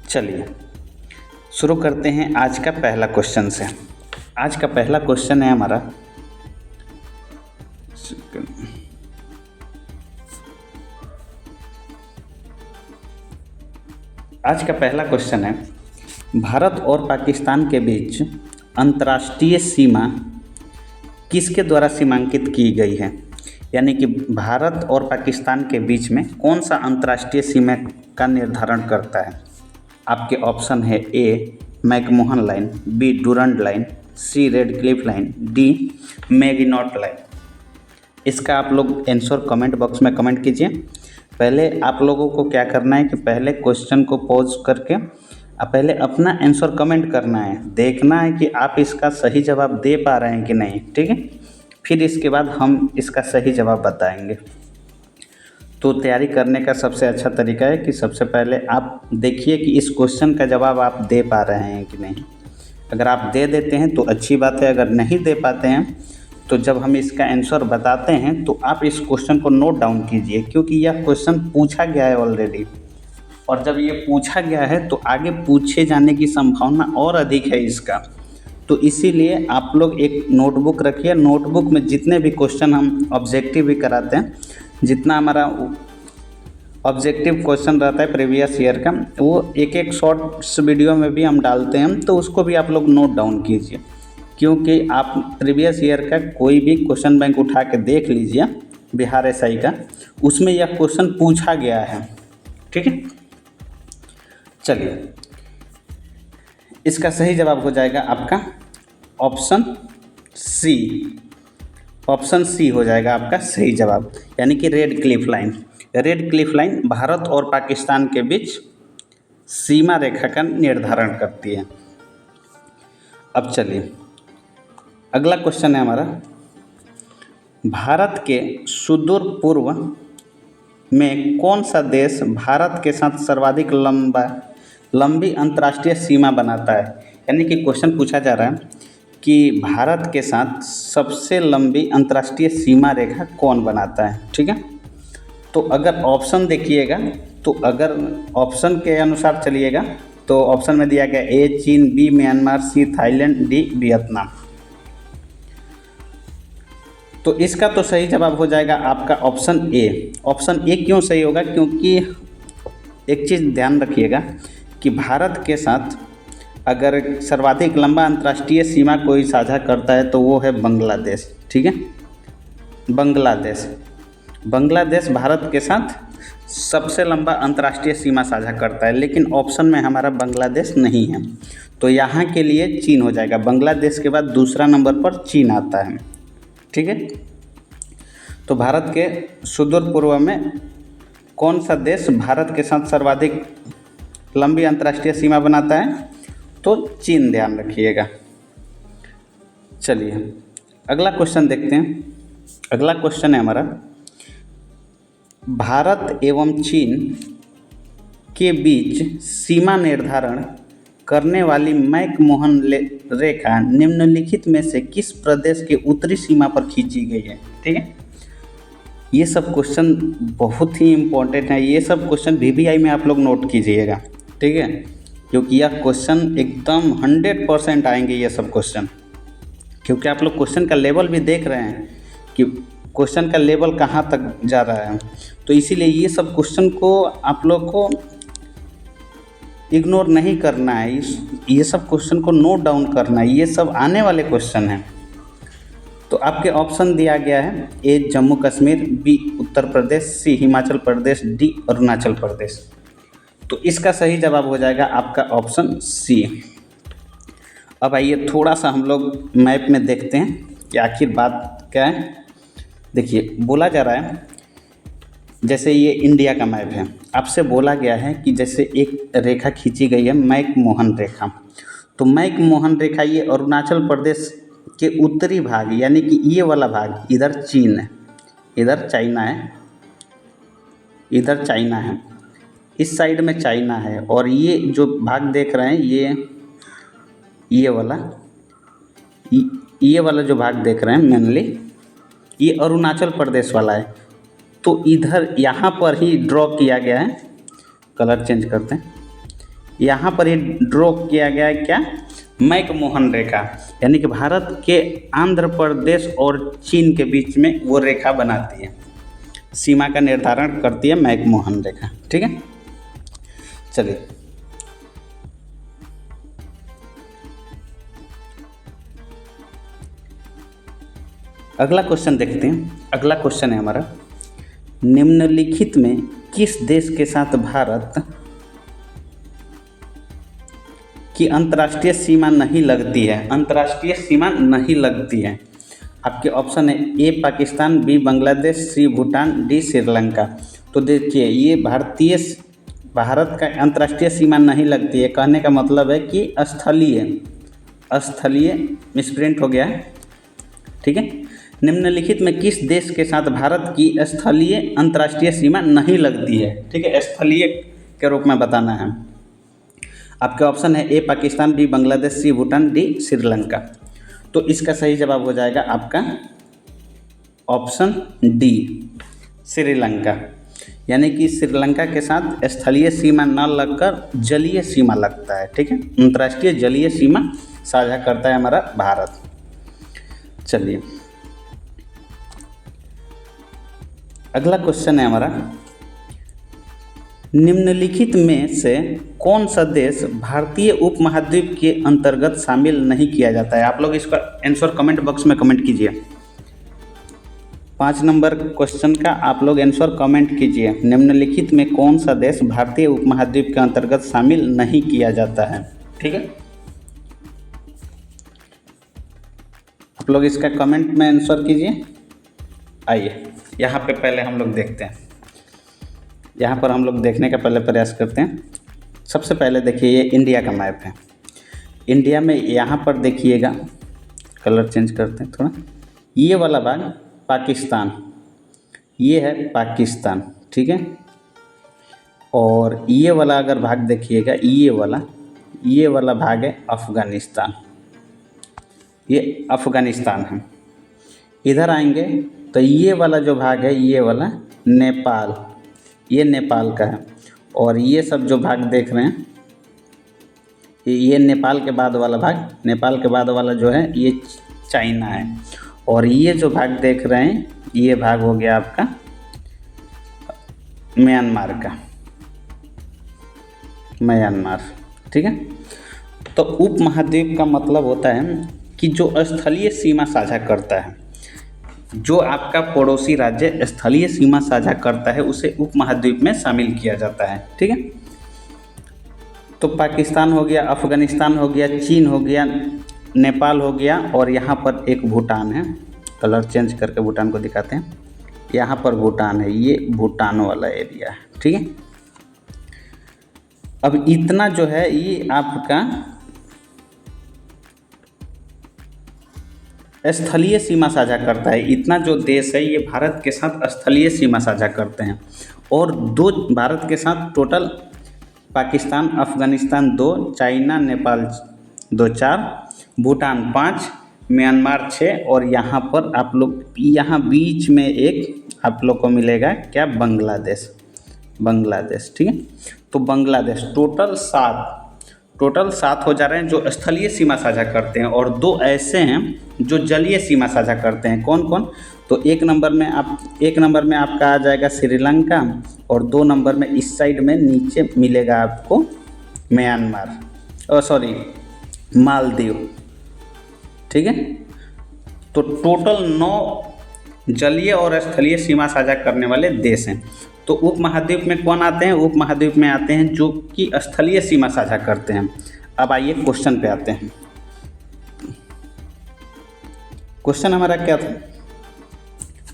चलिए शुरू करते हैं आज का पहला क्वेश्चन से। आज का पहला क्वेश्चन है हमारा, आज का पहला क्वेश्चन है, भारत और पाकिस्तान के बीच अंतर्राष्ट्रीय सीमा किसके द्वारा सीमांकित की गई है। यानी कि भारत और पाकिस्तान के बीच में कौन सा अंतर्राष्ट्रीय सीमा का निर्धारण करता है। आपके ऑप्शन है A McMahon line, B Durand line, C Radcliffe line, D Maginot line. इसका आप लोग आंसर कमेंट बॉक्स में कमेंट कीजिए। पहले आप लोगों को क्या करना है कि पहले क्वेश्चन को पॉज करके पहले अपना आंसर कमेंट करना है, देखना है कि आप इसका सही जवाब दे पा रहे हैं कि नहीं, ठीक है। फिर इसके बाद हम इसका सही जवाब बताएंगे। तो तैयारी करने का सबसे अच्छा तरीका है कि सबसे पहले आप देखिए कि इस क्वेश्चन का जवाब आप दे पा रहे हैं कि नहीं। अगर आप दे देते हैं तो अच्छी बात है, अगर नहीं दे पाते हैं तो जब हम इसका आंसर बताते हैं तो आप इस क्वेश्चन को नोट डाउन कीजिए, क्योंकि यह क्वेश्चन पूछा गया है ऑलरेडी, और जब ये पूछा गया है तो आगे पूछे जाने की संभावना और अधिक है इसका। तो इसीलिए आप लोग एक नोटबुक रखिए। नोटबुक में जितने भी क्वेश्चन हम ऑब्जेक्टिव भी कराते हैं, जितना हमारा ऑब्जेक्टिव क्वेश्चन रहता है प्रीवियस ईयर का, वो एक एक शॉर्ट्स वीडियो में भी हम डालते हैं, तो उसको भी आप लोग नोट डाउन कीजिए। क्योंकि आप प्रीवियस ईयर का कोई भी क्वेश्चन बैंक उठा के देख लीजिए बिहार एसआई का, उसमें यह क्वेश्चन पूछा गया है, ठीक है। चलिए, इसका सही जवाब हो जाएगा आपका ऑप्शन सी। ऑप्शन सी हो जाएगा आपका सही जवाब, यानी कि red Cliff line. Red Cliff line Bharat और पाकिस्तान के बीच सीमा रेखा का निर्धारण करती है। अब चलिए, अगला क्वेश्चन है हमारा, भारत के सुदूर पूर्व में कौन सा देश भारत के साथ सर्वाधिक लंबी अंतर्राष्ट्रीय सीमा बनाता है। यानी कि क्वेश्चन पूछा जा रहा है कि भारत के साथ सबसे लंबी अंतर्राष्ट्रीय सीमा रेखा कौन बनाता है, ठीक है। तो अगर ऑप्शन देखिएगा, तो अगर ऑप्शन के अनुसार चलिएगा तो ऑप्शन में दिया गया ए चीन, B Myanmar, C Thailand, D Vietnam. तो इसका तो सही जवाब हो जाएगा आपका ऑप्शन ए। ऑप्शन ए क्यों सही होगा, क्योंकि एक चीज़ ध्यान रखिएगा कि भारत के साथ अगर सर्वाधिक लंबा अंतर्राष्ट्रीय सीमा कोई साझा करता है तो वो है बांग्लादेश, ठीक है। बांग्लादेश भारत के साथ सबसे लंबा अंतर्राष्ट्रीय सीमा साझा करता है, लेकिन ऑप्शन में हमारा बांग्लादेश नहीं है, तो यहाँ के लिए चीन हो जाएगा। बांग्लादेश के बाद दूसरा नंबर पर चीन आता है, ठीक है। तो भारत के सुदूर पूर्व में कौन सा देश भारत के साथ सर्वाधिक लंबी अंतर्राष्ट्रीय सीमा बनाता है, तो चीन, ध्यान रखिएगा। चलिए अगला क्वेश्चन देखते हैं। अगला क्वेश्चन है हमारा, भारत एवं चीन के बीच सीमा निर्धारण करने वाली मैकमोहन रेखा निम्नलिखित में से किस प्रदेश के उत्तरी सीमा पर खींची गई है, ठीक है। ये सब क्वेश्चन बहुत ही इम्पोर्टेंट है। ये सब क्वेश्चन VVI में आप लोग नोट कीजिएगा, ठीक है, क्योंकि यह क्वेश्चन एकदम 100% आएंगे ये सब क्वेश्चन, क्योंकि आप लोग क्वेश्चन का लेवल भी देख रहे हैं कि क्वेश्चन का लेवल कहाँ तक जा रहा है। तो इसीलिए ये सब क्वेश्चन को आप लोग को इग्नोर नहीं करना है, ये सब क्वेश्चन को नोट डाउन करना है, ये सब आने वाले क्वेश्चन हैं। तो आपके ऑप्शन दिया गया है ए जम्मू कश्मीर, बी उत्तर प्रदेश, सी हिमाचल प्रदेश, डी अरुणाचल प्रदेश। तो इसका सही जवाब हो जाएगा आपका ऑप्शन सी। अब आइए थोड़ा सा हम लोग मैप में देखते हैं कि आखिर बात क्या है। देखिए, बोला जा रहा है जैसे ये इंडिया का मैप है, आपसे बोला गया है कि जैसे एक रेखा खींची गई है मैकमोहन रेखा, तो मैकमोहन रेखा ये अरुणाचल प्रदेश के उत्तरी भाग, यानी कि ये वाला भाग, इधर चीन है, इधर चाइना है, इधर चाइना है, इस साइड में चाइना है, और ये जो भाग देख रहे हैं ये वाला जो भाग देख रहे हैं मेनली ये अरुणाचल प्रदेश वाला है। तो इधर यहाँ पर ही ड्रॉ किया गया है, कलर चेंज करते हैं, यहाँ पर ये ड्रॉ किया गया है क्या, मैकमोहन रेखा, यानी कि भारत के आंध्र प्रदेश और चीन के बीच में वो रेखा बनाती है, सीमा का निर्धारण करती है मैकमोहन रेखा। ठीक है, चलिए अगला क्वेश्चन देखते हैं। अगला क्वेश्चन है हमारा, निम्नलिखित में किस देश के साथ भारत की अंतर्राष्ट्रीय सीमा नहीं लगती है, अंतर्राष्ट्रीय सीमा नहीं लगती है। आपके ऑप्शन है ए पाकिस्तान, बी बांग्लादेश, सी भूटान, डी श्रीलंका। तो देखिए ये भारत का अंतर्राष्ट्रीय सीमा नहीं लगती है, कहने का मतलब है कि स्थलीय मिसप्रिंट हो गया है। ठीक है, निम्नलिखित में किस देश के साथ भारत की स्थलीय अंतर्राष्ट्रीय सीमा नहीं लगती है। ठीक है, स्थलीय के रूप में बताना है। आपके ऑप्शन है ए पाकिस्तान, बी बांग्लादेश, सी भूटान, डी श्रीलंका। तो इसका सही जवाब हो जाएगा आपका ऑप्शन डी श्रीलंका, यानी कि श्रीलंका के साथ स्थलीय सीमा न लगकर जलीय सीमा लगता है। ठीक है, अंतर्राष्ट्रीय जलीय सीमा साझा करता है हमारा भारत। चलिए अगला क्वेश्चन है हमारा, निम्नलिखित में से कौन सा देश भारतीय उपमहाद्वीप के अंतर्गत शामिल नहीं किया जाता है। आप लोग इसका आंसर कमेंट बॉक्स में कमेंट कीजिए। 5 नंबर क्वेश्चन का आप लोग आंसर कमेंट कीजिए, निम्नलिखित में कौन सा देश भारतीय उपमहाद्वीप के अंतर्गत शामिल नहीं किया जाता है। ठीक है, आप लोग इसका कमेंट में आंसर कीजिए। आइए यहाँ पे पहले हम लोग देखते हैं, यहाँ पर हम लोग देखने का पहले प्रयास करते हैं। सबसे पहले देखिए ये इंडिया का मैप है। इंडिया में यहाँ पर देखिएगा, कलर चेंज करते हैं थोड़ा, ये वाला भाग पाकिस्तान, ये है पाकिस्तान। ठीक है, और ये वाला अगर भाग देखिएगा, ये वाला भाग है अफ़गानिस्तान, ये अफ़गानिस्तान है। इधर आएंगे तो ये वाला जो भाग है, ये वाला नेपाल, ये नेपाल का है। और ये सब जो भाग देख रहे हैं, ये नेपाल के बाद वाला भाग, नेपाल के बाद वाला जो है ये चाइना है। और ये जो भाग देख रहे हैं, ये भाग हो गया आपका म्यांमार। ठीक है, तो उपमहाद्वीप का मतलब होता है कि जो स्थलीय सीमा साझा करता है, जो आपका पड़ोसी राज्य स्थलीय सीमा साझा करता है, उसे उपमहाद्वीप में शामिल किया जाता है। ठीक है, तो पाकिस्तान हो गया, अफ़गानिस्तान हो गया, चीन हो गया, नेपाल हो गया, और यहाँ पर एक भूटान है। कलर चेंज करके भूटान को दिखाते हैं। यहाँ पर भूटान है, ये भूटान वाला एरिया है। ठीक है, अब इतना जो है ये आपका स्थलीय सीमा साझा करता है। इतना जो देश है ये भारत के साथ स्थलीय सीमा साझा करते हैं। और दो भारत के साथ total Pakistan, Afghanistan 2, China Nepal 2, 4, Bhutan 5, Myanmar 6, और यहाँ पर आप लोग यहाँ बीच में एक आप लोग को मिलेगा क्या, बांग्लादेश। ठीक है, तो बांग्लादेश टोटल 7 हो जा रहे हैं जो स्थलीय सीमा साझा करते हैं, और 2 ऐसे हैं जो जलीय सीमा साझा करते हैं। कौन कौन, तो एक नंबर में आपका आ जाएगा श्रीलंका, और 2 नंबर में इस साइड में नीचे मिलेगा आपको मालदीव। ठीक है, तो टोटल 9 जलीय और स्थलीय सीमा साझा करने वाले देश हैं। तो उपमहाद्वीप में कौन आते हैं, उपमहाद्वीप में आते हैं जो कि स्थलीय सीमा साझा करते हैं। अब आइए क्वेश्चन पे आते हैं। क्वेश्चन हमारा क्या था,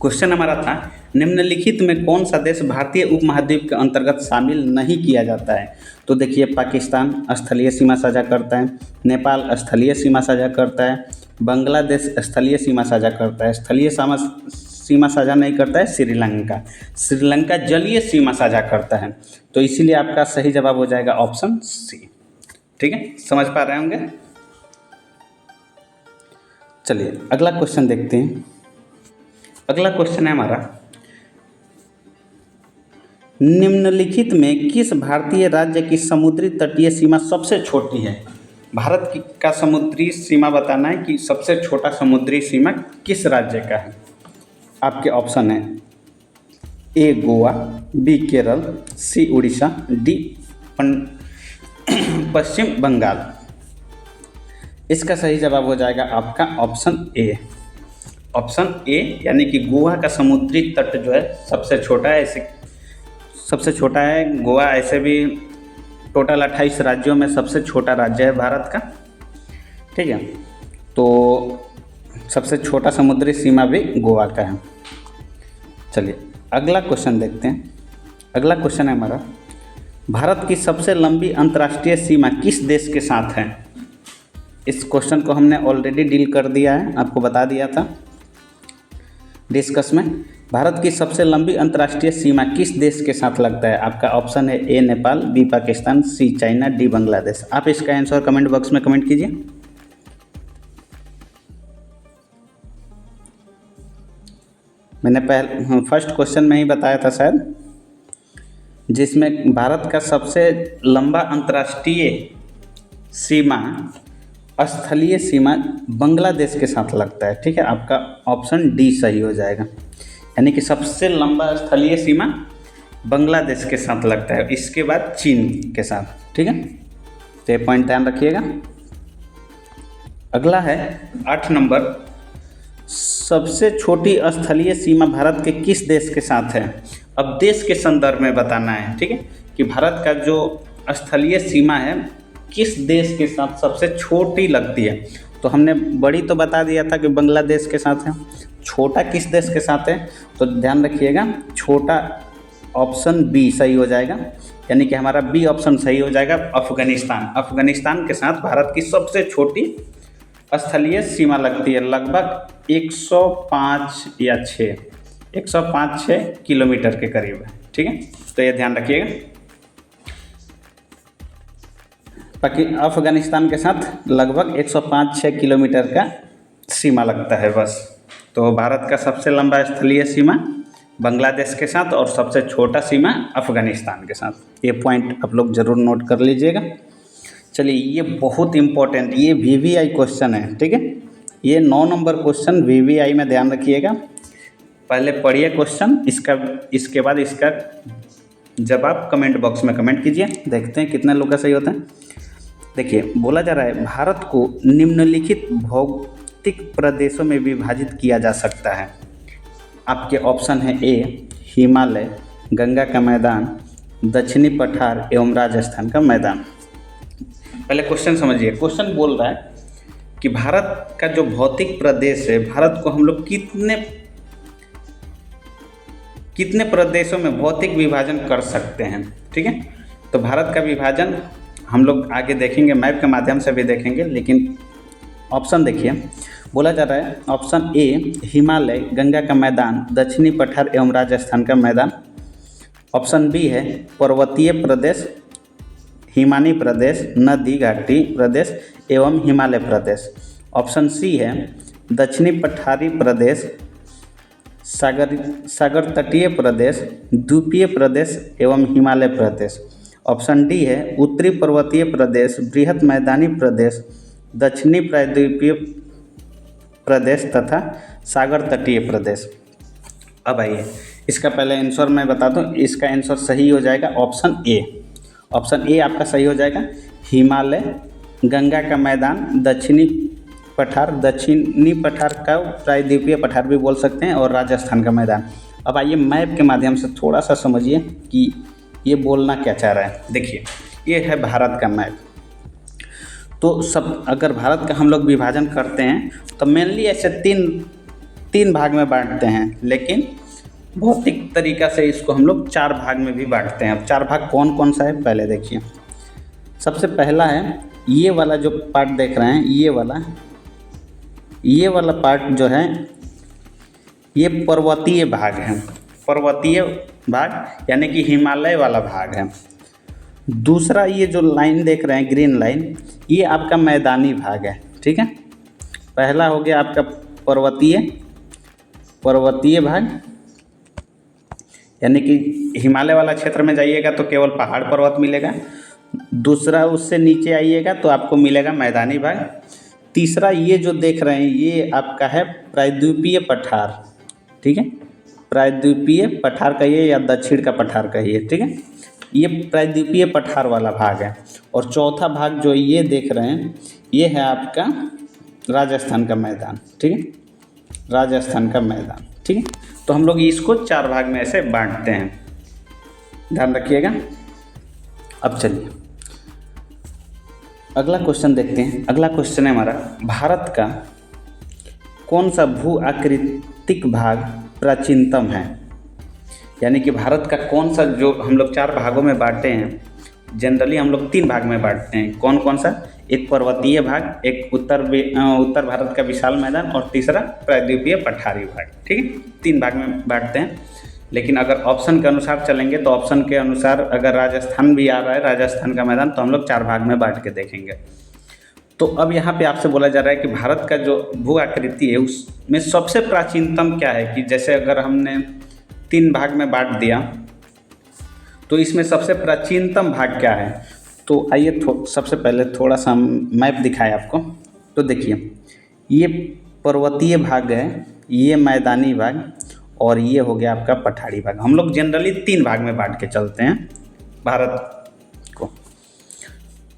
क्वेश्चन हमारा था निम्नलिखित में कौन सा देश भारतीय उपमहाद्वीप के अंतर्गत शामिल नहीं किया जाता है। तो देखिए पाकिस्तान स्थलीय सीमा साझा करता है, नेपाल स्थलीय सीमा साझा करता है, बांग्लादेश स्थलीय सीमा साझा करता है, स्थलीय सीमा साझा नहीं करता है श्रीलंका जलीय सीमा साझा करता है। तो इसीलिए आपका सही जवाब हो जाएगा ऑप्शन सी। ठीक है, समझ पा रहे होंगे। चलिए अगला क्वेश्चन देखते हैं। अगला क्वेश्चन है हमारा, निम्नलिखित में किस भारतीय राज्य की समुद्री तटीय सीमा सबसे छोटी है? भारत का समुद्री सीमा बताना है कि सबसे छोटा समुद्री सीमा किस राज्य का है। आपके ऑप्शन है ए गोवा, बी केरल, सी उड़ीसा, डी पश्चिम बंगाल। इसका सही जवाब हो जाएगा आपका ऑप्शन ए। ऑप्शन ए यानी कि गोवा का समुद्री तट जो है सबसे छोटा है। ऐसे सबसे छोटा है गोवा। ऐसे भी टोटल 28 राज्यों में सबसे छोटा राज्य है भारत का। ठीक है, तो सबसे छोटा समुद्री सीमा भी गोवा का है। चलिए अगला क्वेश्चन देखते हैं। अगला क्वेश्चन है हमारा, भारत की सबसे लंबी अंतर्राष्ट्रीय सीमा किस देश के साथ है? इस क्वेश्चन को हमने ऑलरेडी डील कर दिया है, आपको बता दिया था डिस्कस में। भारत की सबसे लंबी अंतर्राष्ट्रीय सीमा किस देश के साथ लगता है? आपका ऑप्शन है ए नेपाल, बी पाकिस्तान, सी चाइना, डी बांग्लादेश। आप इसका आंसर कमेंट बॉक्स में कमेंट कीजिए। मैंने फर्स्ट क्वेश्चन में ही बताया था शायद, जिसमें भारत का सबसे लंबा अंतर्राष्ट्रीय सीमा स्थलीय सीमा बांग्लादेश के साथ लगता है। ठीक है, आपका ऑप्शन डी सही हो जाएगा, यानी कि सबसे लंबा स्थलीय सीमा बांग्लादेश के साथ लगता है, इसके बाद चीन के साथ। ठीक है, तो ये पॉइंट ध्यान रखिएगा। अगला है 8 नंबर, सबसे छोटी स्थलीय सीमा भारत के किस देश के साथ है? अब देश के संदर्भ में बताना है। ठीक है, कि भारत का जो स्थलीय सीमा है किस देश के साथ सबसे छोटी लगती है। तो हमने बड़ी तो बता दिया था कि बांग्लादेश के साथ है, छोटा किस देश के साथ है? तो ध्यान रखिएगा, छोटा ऑप्शन बी सही हो जाएगा, यानी कि हमारा बी ऑप्शन सही हो जाएगा, अफगानिस्तान। अफगानिस्तान के साथ भारत की सबसे छोटी स्थलीय सीमा लगती है, लगभग 105-6 किलोमीटर के करीब है। ठीक है, तो ये ध्यान रखिएगा। बाकी अफगानिस्तान के साथ लगभग 105-6 किलोमीटर का सीमा लगता है बस। तो भारत का सबसे लंबा स्थलीय सीमा बांग्लादेश के साथ और सबसे छोटा सीमा अफगानिस्तान के साथ। ये पॉइंट आप लोग ज़रूर नोट कर लीजिएगा। चलिए, ये बहुत इम्पोर्टेंट, ये वीवीआई क्वेश्चन है। ठीक है, ये 9 नंबर क्वेश्चन वीवीआई में ध्यान रखिएगा। पहले पढ़िए क्वेश्चन, इसके बाद इसका जवाब कमेंट बॉक्स में कमेंट कीजिए। देखते हैं कितने लोग का सही होता है। देखिए, बोला जा रहा है भारत को निम्नलिखित भौगोलिक प्रदेशों में विभाजित किया जा सकता है। आपके ऑप्शन है ए हिमालय, गंगा का मैदान, दक्षिणी पठार एवं राजस्थान का मैदान। पहले क्वेश्चन समझिए। क्वेश्चन बोल रहा है कि भारत का जो भौतिक प्रदेश है, भारत को हम लोग कितने प्रदेशों में भौतिक विभाजन कर सकते हैं। ठीक है, तो भारत का विभाजन हम लोग आगे देखेंगे, मैप के माध्यम से भी देखेंगे, लेकिन ऑप्शन देखिए। बोला जा रहा है ऑप्शन ए हिमालय, गंगा का मैदान, दक्षिणी पठार एवं राजस्थान का मैदान। ऑप्शन बी है पर्वतीय प्रदेश, हिमानी प्रदेश, नदी घाटी प्रदेश एवं हिमालय प्रदेश। ऑप्शन सी है दक्षिणी पठारी प्रदेश, सागर तटीय प्रदेश, द्वीपीय प्रदेश एवं हिमालय प्रदेश। ऑप्शन डी है उत्तरी पर्वतीय प्रदेश, बृहत मैदानी प्रदेश, दक्षिणी प्रायद्वीपीय प्रदेश तथा सागर तटीय प्रदेश। अब आइए, इसका पहले आंसर मैं बता दूं। इसका आंसर सही हो जाएगा ऑप्शन ए। ऑप्शन ए आपका सही हो जाएगा, हिमालय, गंगा का मैदान, दक्षिणी पठार का प्रायद्वीपीय पठार भी बोल सकते हैं, और राजस्थान का मैदान। अब आइए मैप के माध्यम से थोड़ा सा समझिए कि ये बोलना क्या चाह रहा है। देखिए, ये है भारत का मैप। तो सब अगर भारत का हम लोग विभाजन करते हैं तो मेनली ऐसे तीन भाग में बांटते हैं, लेकिन भौतिक तरीका से इसको हम लोग 4 भाग में भी बांटते हैं। अब 4 भाग कौन कौन सा है पहले देखिए। सबसे पहला है ये वाला जो पार्ट देख रहे हैं, ये वाला पार्ट जो है ये पर्वतीय भाग है। पर्वतीय भाग यानी कि हिमालय वाला भाग है। दूसरा ये जो लाइन देख रहे हैं ग्रीन लाइन, ये आपका मैदानी भाग है। ठीक है, पहला हो गया आपका पर्वतीय भाग यानी कि हिमालय वाला क्षेत्र में जाइएगा तो केवल पहाड़ पर्वत मिलेगा। दूसरा, उससे नीचे आइएगा तो आपको मिलेगा मैदानी भाग। तीसरा, ये जो देख रहे हैं ये आपका है प्रायद्वीपीय पठार, ठीक है, प्रायद्वीपीय पठार कहिए या दक्षिण का पठार कहिए, ठीक है, ये प्रायद्वीपीय पठार वाला भाग है। और चौथा भाग जो ये देख रहे हैं ये है आपका राजस्थान का मैदान, ठीक है, राजस्थान का मैदान, ठीक है। तो हम लोग इसको 4 भाग में ऐसे बांटते हैं, ध्यान रखिएगा। अब चलिए अगला क्वेश्चन देखते हैं। अगला क्वेश्चन है हमारा, भारत का कौन सा भू आकृतिक भाग प्राचीनतम है? यानी कि भारत का कौन सा, जो हम लोग 4 भागों में बांटे हैं, जनरली हम लोग 3 भाग में बांटते हैं। कौन कौन सा? एक पर्वतीय भाग, एक उत्तर भारत का विशाल मैदान, और तीसरा प्रायद्वीपीय पठारी भाग, ठीक है, 3 भाग में बांटते हैं। लेकिन अगर ऑप्शन के अनुसार चलेंगे तो ऑप्शन के अनुसार अगर राजस्थान भी आ रहा है, राजस्थान का मैदान, तो हम लोग 4 भाग में बांट के देखेंगे। तो अब यहाँ पे आपसे बोला जा रहा है कि भारत का जो भू आकृति है उसमें सबसे प्राचीनतम क्या है, कि जैसे अगर हमने 3 भाग में बांट दिया तो इसमें सबसे प्राचीनतम भाग क्या है। तो आइए सबसे पहले थोड़ा सा मैप दिखाएं आपको। तो देखिए, ये पर्वतीय भाग है, ये मैदानी भाग, और ये हो गया आपका पठारी भाग। हम लोग जनरली 3 भाग में बांट के चलते हैं भारत को।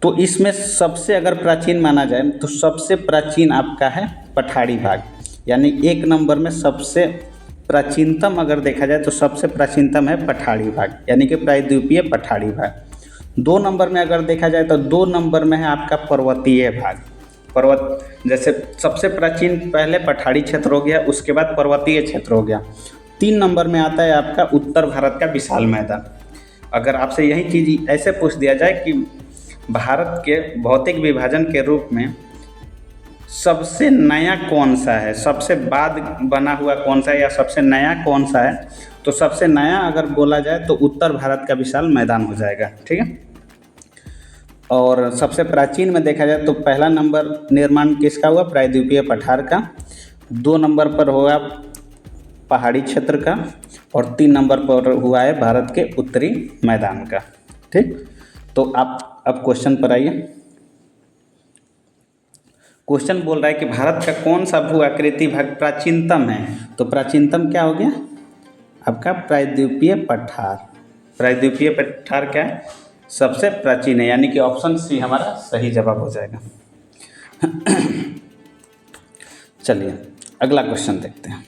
तो इसमें सबसे अगर प्राचीन माना जाए तो सबसे प्राचीन आपका है पठारी भाग, यानी 1 नंबर में सबसे प्राचीनतम अगर देखा जाए तो सबसे प्राचीनतम है पठारी भाग, यानी कि प्रायद्वीपीय पठारी भाग। 2 नंबर में अगर देखा जाए तो 2 नंबर में है आपका पर्वतीय भाग। पर्वत जैसे सबसे प्राचीन पहले पठारी क्षेत्र हो गया, उसके बाद पर्वतीय क्षेत्र हो गया। 3 नंबर में आता है आपका उत्तर भारत का विशाल मैदान। अगर आपसे यही चीज़ ऐसे पूछ दिया जाए कि भारत के भौतिक विभाजन के रूप में सबसे नया कौन सा है, सबसे बाद बना हुआ कौन सा है, या सबसे नया कौन सा है, तो सबसे नया अगर बोला जाए तो उत्तर भारत का विशाल मैदान हो जाएगा, ठीक है। और सबसे प्राचीन में देखा जाए तो पहला नंबर निर्माण किसका हुआ? प्रायद्वीपीय पठार का। 2 नंबर पर होगा पहाड़ी क्षेत्र का, और 3 नंबर पर हुआ है भारत के उत्तरी मैदान का, ठीक। तो आप अब क्वेश्चन पर आइए। क्वेश्चन बोल रहा है कि भारत का कौन सा भू आकृति भाग प्राचीनतम है। तो प्राचीनतम क्या हो गया आपका? प्रायद्वीपीय पठार। प्रायद्वीपीय पठार क्या है? सबसे प्राचीन है, यानी कि ऑप्शन सी हमारा सही जवाब हो जाएगा। चलिए अगला क्वेश्चन देखते हैं।